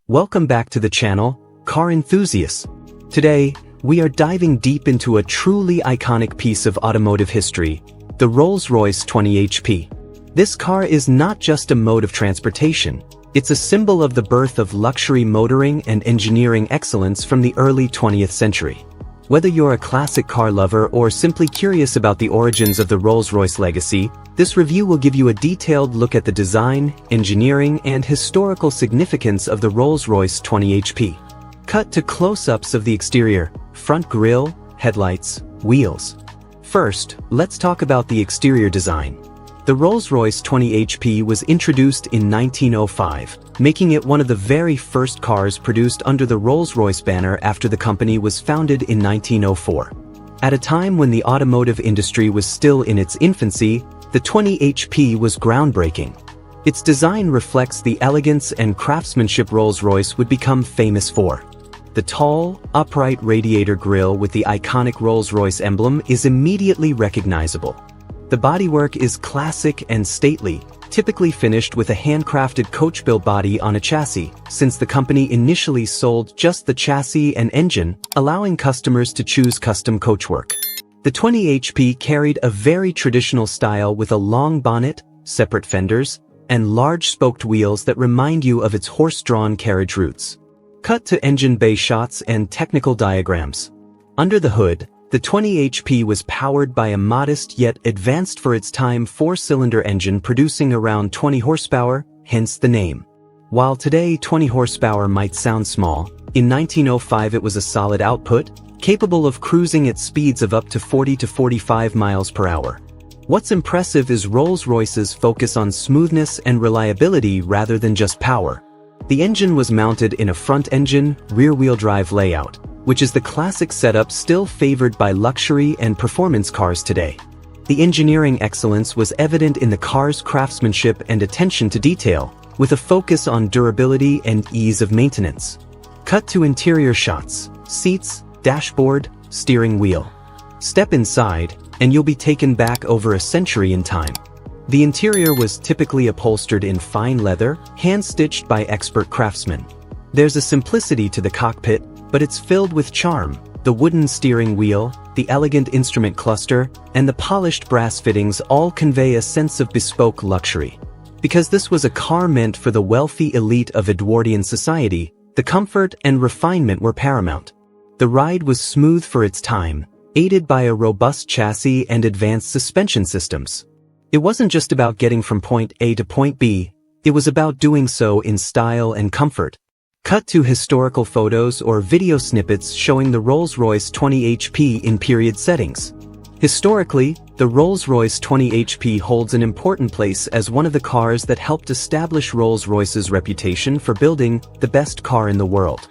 Welcome back to the channel, Car Enthusiasts. Today, we are diving deep into a truly iconic piece of automotive history, the Rolls-Royce 20 HP. This car is not just a mode of transportation, it's a symbol of the birth of luxury motoring and engineering excellence from the early 20th century. Whether you're a classic car lover or simply curious about the origins of the Rolls-Royce legacy, this review will give you a detailed look at the design, engineering, and historical significance of the Rolls-Royce 20 HP. Cut to close-ups of the exterior, front grille, headlights, wheels. First, let's talk about the exterior design. The Rolls-Royce 20 HP was introduced in 1905, making it one of the very first cars produced under the Rolls-Royce banner after the company was founded in 1904. At a time when the automotive industry was still in its infancy, the 20 HP was groundbreaking. Its design reflects the elegance and craftsmanship Rolls-Royce would become famous for. The tall, upright radiator grille with the iconic Rolls-Royce emblem is immediately recognizable. The bodywork is classic and stately, typically finished with a handcrafted coach-built body on a chassis, since the company initially sold just the chassis and engine, allowing customers to choose custom coachwork. The 20 HP carried a very traditional style with a long bonnet, separate fenders, and large spoked wheels that remind you of its horse-drawn carriage roots. Cut to engine bay shots and technical diagrams. Under the hood, the 20 HP was powered by a modest yet advanced for its time 4-cylinder engine producing around 20 horsepower, hence the name. While today 20 horsepower might sound small, in 1905 it was a solid output, capable of cruising at speeds of up to 40 to 45 miles per hour. What's impressive is Rolls-Royce's focus on smoothness and reliability rather than just power. The engine was mounted in a front-engine, rear-wheel drive layout, which is the classic setup still favored by luxury and performance cars today. The engineering excellence was evident in the car's craftsmanship and attention to detail, with a focus on durability and ease of maintenance. Cut to interior shots, seats, dashboard, steering wheel. Step inside, and you'll be taken back over a century in time. The interior was typically upholstered in fine leather, hand-stitched by expert craftsmen. There's a simplicity to the cockpit, but it's filled with charm. The wooden steering wheel, the elegant instrument cluster, and the polished brass fittings all convey a sense of bespoke luxury. Because this was a car meant for the wealthy elite of Edwardian society, the comfort and refinement were paramount. The ride was smooth for its time, aided by a robust chassis and advanced suspension systems. It wasn't just about getting from point A to point B, it was about doing so in style and comfort. Cut to historical photos or video snippets showing the Rolls-Royce 20 HP in period settings. Historically, the Rolls-Royce 20 HP holds an important place as one of the cars that helped establish Rolls-Royce's reputation for building the best car in the world.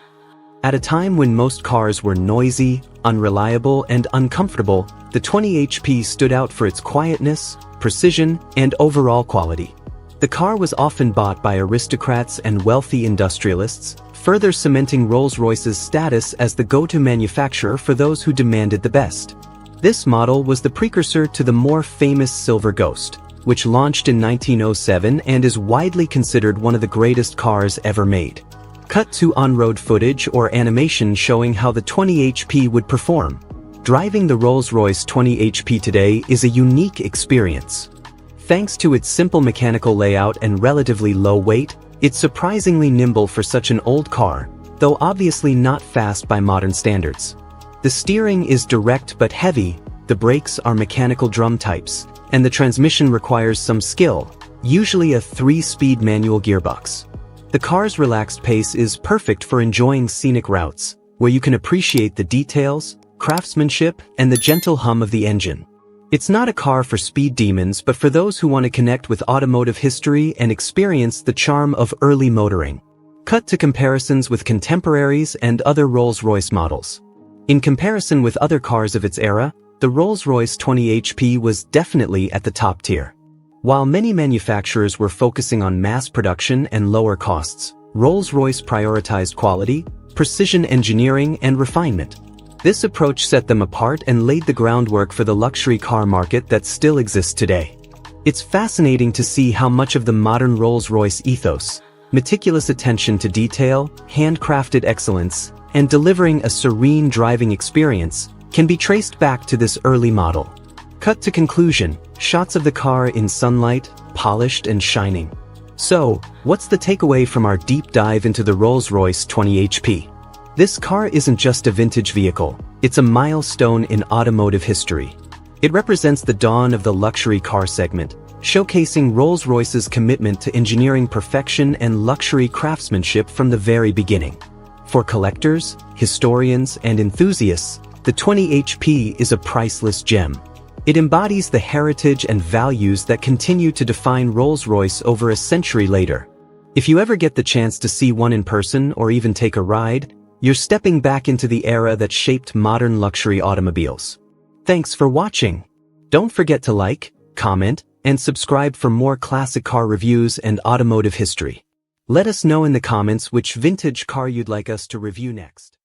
At a time when most cars were noisy, unreliable, and uncomfortable, the 20 HP stood out for its quietness, precision, and overall quality. The car was often bought by aristocrats and wealthy industrialists, further cementing Rolls-Royce's status as the go-to manufacturer for those who demanded the best. This model was the precursor to the more famous Silver Ghost, which launched in 1907 and is widely considered one of the greatest cars ever made. Cut to on-road footage or animation showing how the 20 HP would perform. Driving the Rolls-Royce 20 HP today is a unique experience. Thanks to its simple mechanical layout and relatively low weight, it's surprisingly nimble for such an old car, though obviously not fast by modern standards. The steering is direct but heavy, the brakes are mechanical drum types, and the transmission requires some skill, usually a 3-speed manual gearbox. The car's relaxed pace is perfect for enjoying scenic routes, where you can appreciate the details, craftsmanship, and the gentle hum of the engine. It's not a car for speed demons but for those who want to connect with automotive history and experience the charm of early motoring. Cut to comparisons with contemporaries and other Rolls-Royce models. In comparison with other cars of its era, the Rolls-Royce 20 HP was definitely at the top tier. While many manufacturers were focusing on mass production and lower costs, Rolls-Royce prioritized quality, precision engineering, and refinement. This approach set them apart and laid the groundwork for the luxury car market that still exists today. It's fascinating to see how much of the modern Rolls-Royce ethos, Meticulous attention to detail, handcrafted excellence, and delivering a serene driving experience can be traced back to this early model. Cut to conclusion, shots of the car in sunlight, polished and shining. So, what's the takeaway from our deep dive into the Rolls-Royce 20 HP? This car isn't just a vintage vehicle, it's a milestone in automotive history. It represents the dawn of the luxury car segment, showcasing Rolls-Royce's commitment to engineering perfection and luxury craftsmanship from the very beginning. For collectors, historians, and enthusiasts, the 20 HP is a priceless gem. It embodies the heritage and values that continue to define Rolls-Royce over a century later. If you ever get the chance to see one in person or even take a ride, you're stepping back into the era that shaped modern luxury automobiles. Thanks for watching. Don't forget to like, comment, and subscribe for more classic car reviews and automotive history. Let us know in the comments which vintage car you'd like us to review next.